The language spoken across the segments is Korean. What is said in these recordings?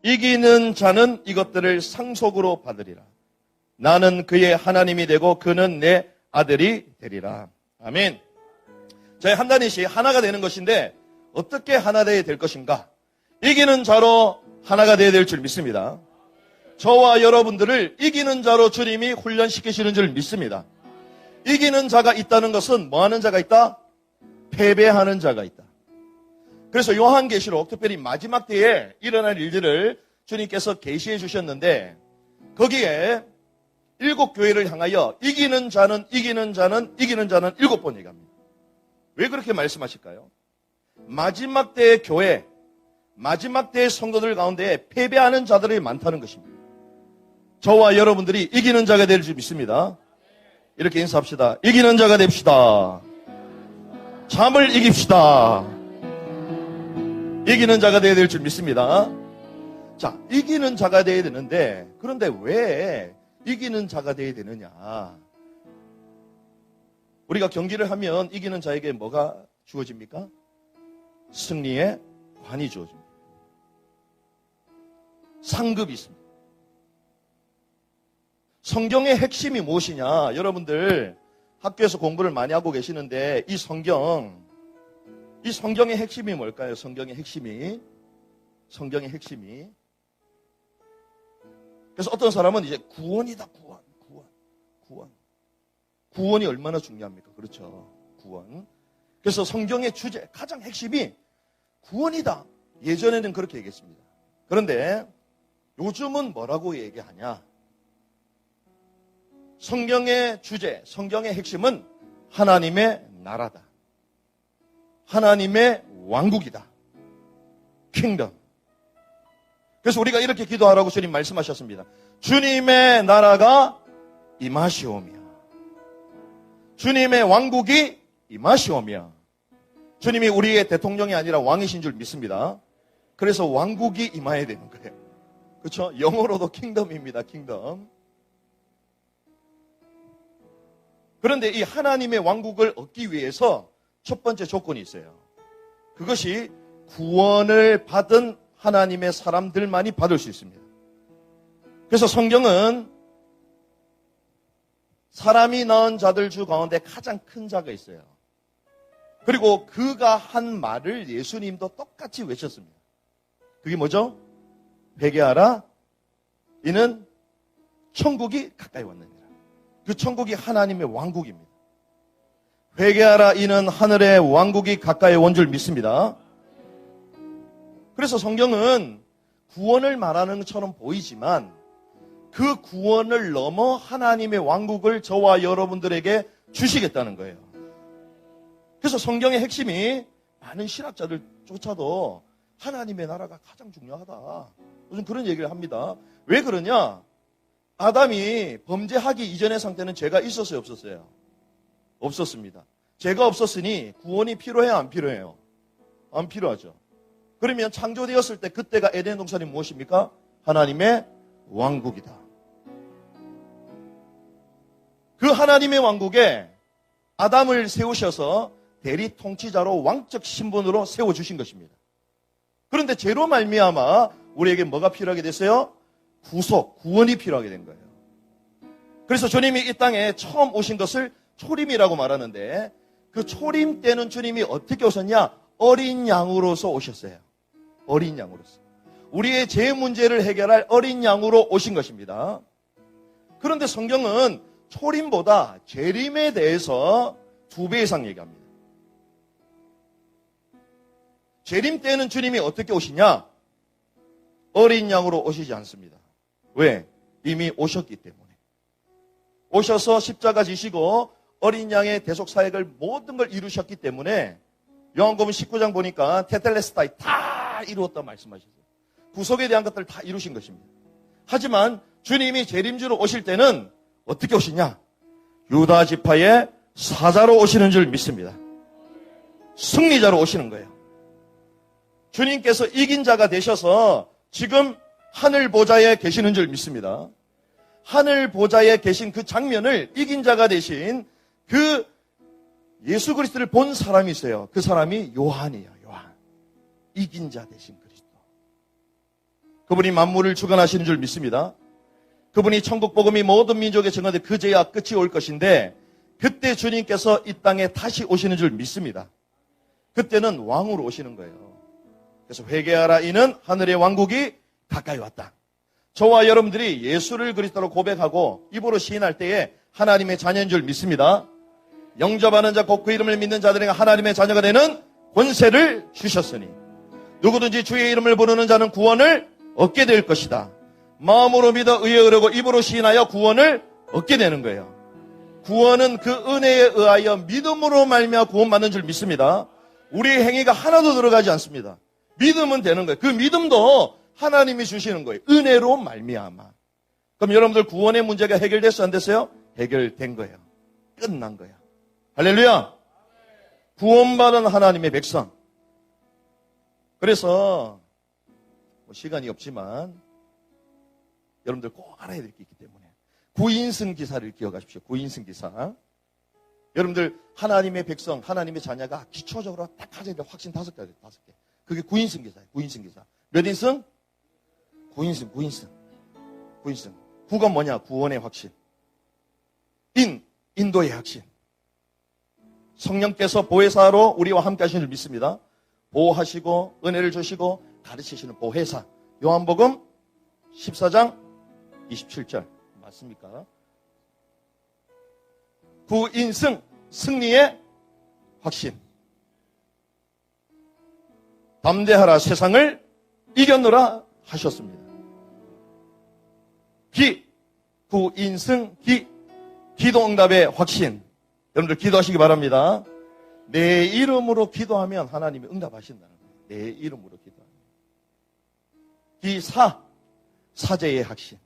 이기는 자는 이것들을 상속으로 받으리라. 나는 그의 하나님이 되고 그는 내 아들이 되리라. 아멘. 저희 한단이시 하나가 되는 것인데 어떻게 하나 되어야 될 것인가? 이기는 자로 하나가 되어야 될 줄 믿습니다. 저와 여러분들을 이기는 자로 주님이 훈련시키시는 줄 믿습니다. 이기는 자가 있다는 것은 뭐 하는 자가 있다? 패배하는 자가 있다. 그래서 요한계시록 특별히 마지막 때에 일어날 일들을 주님께서 계시해 주셨는데 거기에 7교회를 향하여 이기는 자는 7번 얘기합니다. 왜 그렇게 말씀하실까요? 마지막 때의 교회, 마지막 때의 성도들 가운데 패배하는 자들이 많다는 것입니다. 저와 여러분들이 이기는 자가 될 줄 믿습니다. 이렇게 인사합시다. 이기는 자가 됩시다. 잠을 이깁시다. 이기는 자가 되어야 될 줄 믿습니다. 자, 이기는 자가 되어야 되는데 그런데 왜 이기는 자가 되어야 되느냐? 우리가 경기를 하면 이기는 자에게 뭐가 주어집니까? 승리의 관이 주어집니다. 상급이 있습니다. 성경의 핵심이 무엇이냐? 여러분들 학교에서 공부를 많이 하고 계시는데 이 성경의 핵심이 뭘까요? 성경의 핵심이. 그래서 어떤 사람은 이제 구원이다, 구원. 구원이 얼마나 중요합니까? 그렇죠. 구원. 그래서 성경의 주제, 가장 핵심이 구원이다. 예전에는 그렇게 얘기했습니다. 그런데 요즘은 뭐라고 얘기하냐? 성경의 주제, 성경의 핵심은 하나님의 나라다. 하나님의 왕국이다. 킹덤. 그래서 우리가 이렇게 기도하라고 주님 말씀하셨습니다. 주님의 나라가 임하시오며 주님의 왕국이 임하시오며 주님이 우리의 대통령이 아니라 왕이신 줄 믿습니다. 그래서 왕국이 임해야 되는 거예요. 그렇죠? 영어로도 킹덤입니다. 킹덤. 그런데 이 하나님의 왕국을 얻기 위해서 첫 번째 조건이 있어요. 그것이 구원을 받은 하나님의 사람들만이 받을 수 있습니다. 그래서 성경은 사람이 낳은 자들 중 가운데 가장 큰 자가 있어요. 그리고 그가 한 말을 예수님도 똑같이 외쳤습니다. 그게 뭐죠? 회개하라. 이는 천국이 가까이 왔느니라. 그 천국이 하나님의 왕국입니다. 회개하라. 이는 하늘의 왕국이 가까이 온 줄 믿습니다. 그래서 성경은 구원을 말하는 것처럼 보이지만 그 구원을 넘어 하나님의 왕국을 저와 여러분들에게 주시겠다는 거예요. 그래서 성경의 핵심이 많은 신학자들조차도 하나님의 나라가 가장 중요하다. 요즘 그런 얘기를 합니다. 왜 그러냐? 아담이 범죄하기 이전의 상태는 죄가 있었어요, 없었어요? 없었습니다. 죄가 없었으니 구원이 필요해요, 안 필요해요? 안 필요하죠. 그러면 창조되었을 때 그때가 에덴 동산이 무엇입니까? 하나님의 왕국이다. 그 하나님의 왕국에 아담을 세우셔서 대리 통치자로 왕적 신분으로 세워주신 것입니다. 그런데 죄로 말미암아 우리에게 뭐가 필요하게 됐어요? 구속, 구원이 필요하게 된 거예요. 그래서 주님이 이 땅에 처음 오신 것을 초림이라고 말하는데 그 초림 때는 주님이 어떻게 오셨냐? 어린 양으로서 오셨어요. 어린 양으로서. 우리의 죄 문제를 해결할 어린 양으로 오신 것입니다. 그런데 성경은 초림보다 재림에 대해서 2배 이상 얘기합니다. 재림 때는 주님이 어떻게 오시냐? 어린 양으로 오시지 않습니다. 왜? 이미 오셨기 때문에. 오셔서 십자가 지시고 어린 양의 대속 사역을 모든 걸 이루셨기 때문에 요한복음 19장 보니까 테텔레스타이 다 이루었다 말씀하셨어요. 구속에 대한 것들을 다 이루신 것입니다. 하지만 주님이 재림주로 오실 때는 어떻게 오시냐? 유다 지파의 사자로 오시는 줄 믿습니다. 승리자로 오시는 거예요. 주님께서 이긴 자가 되셔서 지금 하늘 보좌에 계시는 줄 믿습니다. 하늘 보좌에 계신 그 장면을 이긴 자가 되신 그 예수 그리스도를 본 사람이 있어요. 그 사람이 요한이에요. 요한. 이긴 자 되신 그리스도. 그분이 만물을 주관하시는 줄 믿습니다. 그분이 천국 복음이 모든 민족에 전하되 그제야 끝이 올 것인데 그때 주님께서 이 땅에 다시 오시는 줄 믿습니다. 그때는 왕으로 오시는 거예요. 그래서 회개하라 이는 하늘의 왕국이 가까이 왔다. 저와 여러분들이 예수를 그리스도로 고백하고 입으로 시인할 때에 하나님의 자녀인 줄 믿습니다. 영접하는 자 곧 그 이름을 믿는 자들에게 하나님의 자녀가 되는 권세를 주셨으니 누구든지 주의 이름을 부르는 자는 구원을 얻게 될 것이다. 마음으로 믿어 의에 이르고 입으로 시인하여 구원을 얻게 되는 거예요. 구원은 그 은혜에 의하여 믿음으로 말미암아 구원받는 줄 믿습니다. 우리의 행위가 하나도 들어가지 않습니다. 믿으면 되는 거예요. 그 믿음도 하나님이 주시는 거예요. 은혜로 말미암아. 그럼 여러분들 구원의 문제가 해결됐어요? 안 됐어요? 해결된 거예요. 끝난 거예요. 할렐루야. 구원받은 하나님의 백성. 그래서 시간이 없지만 여러분들 꼭 알아야 될 게 있기 때문에 구인승 기사를 기억하십시오. 구인승 기사. 여러분들 하나님의 백성, 하나님의 자녀가 기초적으로 딱 가져야 될 확신 5개. 그게 구인승 기사예요. 구인승 기사. 몇 인승? 구인승. 구가 뭐냐? 구원의 확신. 인도의 확신. 성령께서 보혜사로 우리와 함께 하시는 줄 믿습니다. 보호하시고 은혜를 주시고 가르치시는 보혜사. 요한복음 14장 27절 맞습니까? 구인승, 승리의 확신. 담대하라 세상을 이겨노라 하셨습니다. 구인승, 기도응답의 확신. 여러분들 기도하시기 바랍니다. 내 이름으로 기도하면 하나님이 응답하신다는 거예요. 내 이름으로 기도하면. 사제의 확신.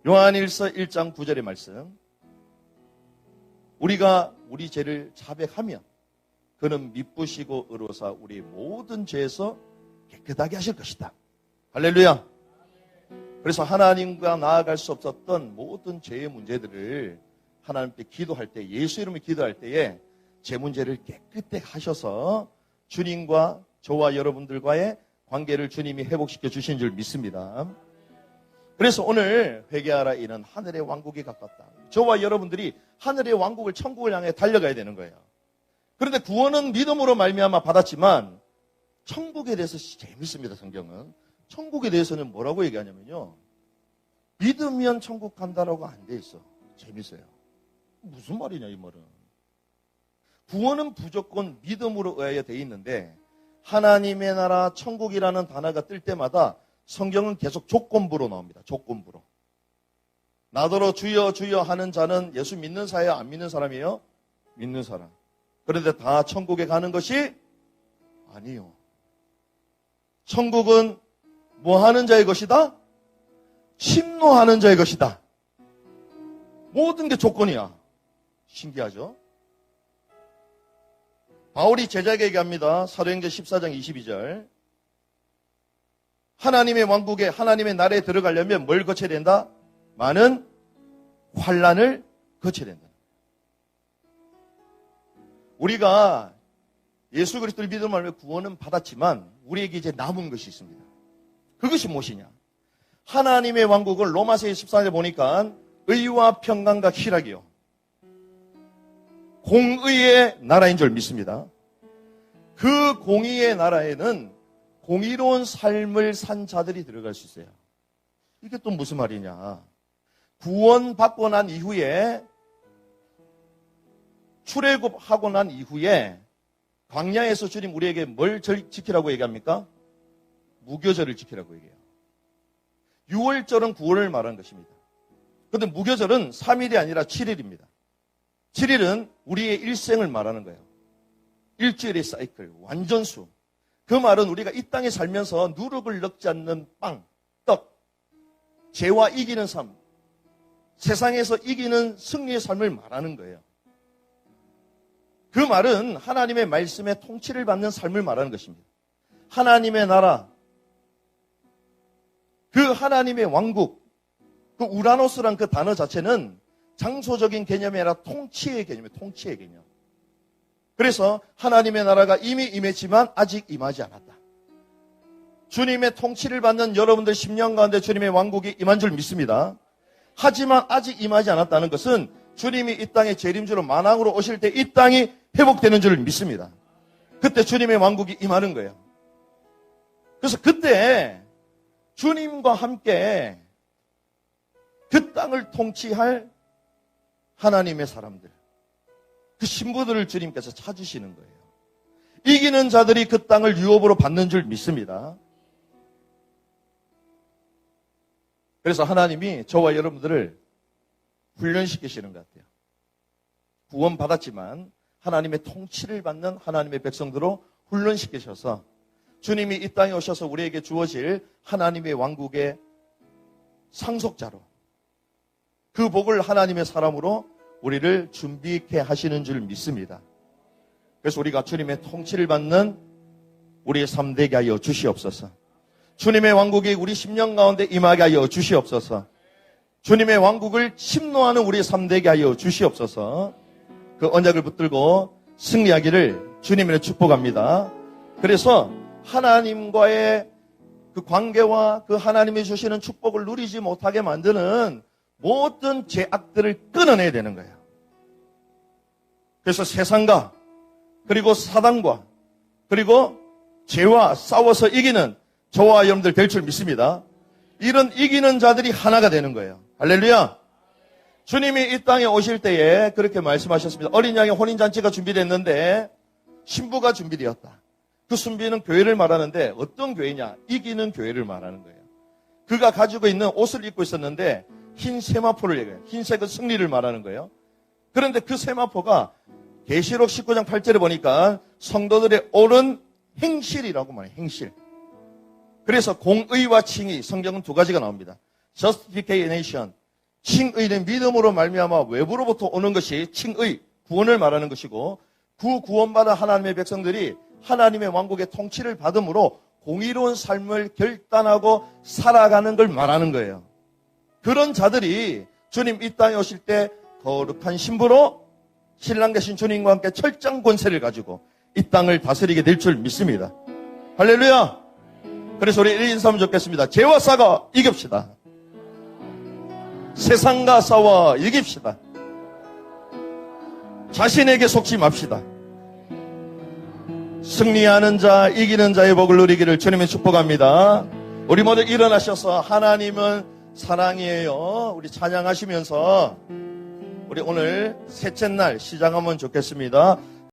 요한일서 1장 9절의 말씀. 우리가 우리 죄를 자백하면 그는 미쁘시고 의로사 우리 모든 죄에서 깨끗하게 하실 것이다. 할렐루야. 그래서 하나님과 나아갈 수 없었던 모든 죄의 문제들을 하나님께 기도할 때, 예수 이름으로 기도할 때에 제 문제를 깨끗하게 하셔서 주님과 저와 여러분들과의 관계를 주님이 회복시켜 주신 줄 믿습니다. 그래서 오늘 회개하라 이는 하늘의 왕국이 가깝다. 저와 여러분들이 하늘의 왕국을, 천국을 향해 달려가야 되는 거예요. 그런데 구원은 믿음으로 말미암아 받았지만 천국에 대해서 재밌습니다. 성경은. 천국에 대해서는 뭐라고 얘기하냐면요. 믿으면 천국 간다라고 안 돼 있어. 재밌어요. 무슨 말이냐 이 말은. 구원은 무조건 믿음으로 의하여 돼 있는데 하나님의 나라 천국이라는 단어가 뜰 때마다 성경은 계속 조건부로 나옵니다. 조건부로. 나더러 주여 주여 하는 자는 예수 믿는 사람이에요? 안 믿는 사람이에요? 믿는 사람. 그런데 다 천국에 가는 것이 아니요. 천국은 뭐 하는 자의 것이다? 침노하는 자의 것이다. 모든 게 조건이야. 신기하죠? 바울이 제자에게 얘기합니다. 사도행전 14장 22절. 하나님의 왕국에, 하나님의 나라에 들어가려면 뭘 거쳐야 된다? 많은 환난을 거쳐야 된다. 우리가 예수 그리스도를 믿음으로 구원은 받았지만 우리에게 이제 남은 것이 있습니다. 그것이 무엇이냐? 하나님의 왕국은 로마서 14절에 보니까 의와 평강과 희락이요. 공의의 나라인 줄 믿습니다. 그 공의의 나라에는 공의로운 삶을 산 자들이 들어갈 수 있어요. 이게 또 무슨 말이냐? 구원받고 난 이후에 출애굽하고 난 이후에 광야에서 주님 우리에게 뭘 지키라고 얘기합니까? 무교절을 지키라고 얘기해요. 6월절은 구원을 말하는 것입니다. 그런데 무교절은 3일이 아니라 7일입니다. 7일은 우리의 일생을 말하는 거예요. 일주일의 사이클, 완전수. 그 말은 우리가 이 땅에 살면서 누룩을 넣지 않는 빵, 떡, 죄와 이기는 삶, 세상에서 이기는 승리의 삶을 말하는 거예요. 그 말은 하나님의 말씀에 통치를 받는 삶을 말하는 것입니다. 하나님의 나라, 그 하나님의 왕국, 그 우라노스란 그 단어 자체는 장소적인 개념이 아니라 통치의 개념이에요. 통치의 개념. 그래서 하나님의 나라가 이미 임했지만 아직 임하지 않았다. 주님의 통치를 받는 여러분들 10년 가운데 주님의 왕국이 임한 줄 믿습니다. 하지만 아직 임하지 않았다는 것은 주님이 이 땅에 재림주로 만왕으로 오실 때 이 땅이 회복되는 줄 믿습니다. 그때 주님의 왕국이 임하는 거예요. 그래서 그때 주님과 함께 그 땅을 통치할 하나님의 사람들, 그 신부들을 주님께서 찾으시는 거예요. 이기는 자들이 그 땅을 유업으로 받는 줄 믿습니다. 그래서 하나님이 저와 여러분들을 훈련시키시는 것 같아요. 구원받았지만 하나님의 통치를 받는 하나님의 백성들로 훈련시키셔서 주님이 이 땅에 오셔서 우리에게 주어질 하나님의 왕국의 상속자로 그 복을 하나님의 사람으로 우리를 준비케 하시는 줄 믿습니다. 그래서 우리가 주님의 통치를 받는 우리의 삶 되게 하여 주시옵소서. 주님의 왕국이 우리 10년 가운데 임하게 하여 주시옵소서. 주님의 왕국을 침노하는 우리의 삶 되게 하여 주시옵소서. 그 언약을 붙들고 승리하기를 주님의 축복합니다. 그래서 하나님과의 그 관계와 그 하나님이 주시는 축복을 누리지 못하게 만드는 모든 죄악들을 끊어내야 되는 거예요. 그래서 세상과 그리고 사단과 그리고 죄와 싸워서 이기는 저와 여러분들 될 줄 믿습니다. 이런 이기는 자들이 하나가 되는 거예요. 할렐루야. 주님이 이 땅에 오실 때에 그렇게 말씀하셨습니다. 어린 양의 혼인잔치가 준비됐는데 신부가 준비되었다. 그 신부는 교회를 말하는데 어떤 교회냐? 이기는 교회를 말하는 거예요. 그가 가지고 있는 옷을 입고 있었는데 흰 세마포를 얘기해요. 흰색은 승리를 말하는 거예요. 그런데 그 세마포가 계시록 19장 8절에 보니까 성도들의 옳은 행실이라고 말해요. 행실. 그래서 공의와 칭의, 성경은 두 가지가 나옵니다. Justification, 칭의는 믿음으로 말미암아 외부로부터 오는 것이 칭의, 구원을 말하는 것이고 그 구원받은 하나님의 백성들이 하나님의 왕국의 통치를 받음으로 공의로운 삶을 결단하고 살아가는 걸 말하는 거예요. 그런 자들이 주님 이 땅에 오실 때 거룩한 신부로 신랑 되신 주님과 함께 철장 권세를 가지고 이 땅을 다스리게 될 줄 믿습니다. 할렐루야. 그래서 우리 1인삼 좋겠습니다. 죄와 싸워 이깁시다. 세상과 싸워 이깁시다. 자신에게 속지 맙시다. 승리하는 자, 이기는 자의 복을 누리기를 주님의 축복합니다. 우리 모두 일어나셔서 하나님은 사랑이에요. 우리 찬양하시면서 우리 오늘 셋째 날 시작하면 좋겠습니다.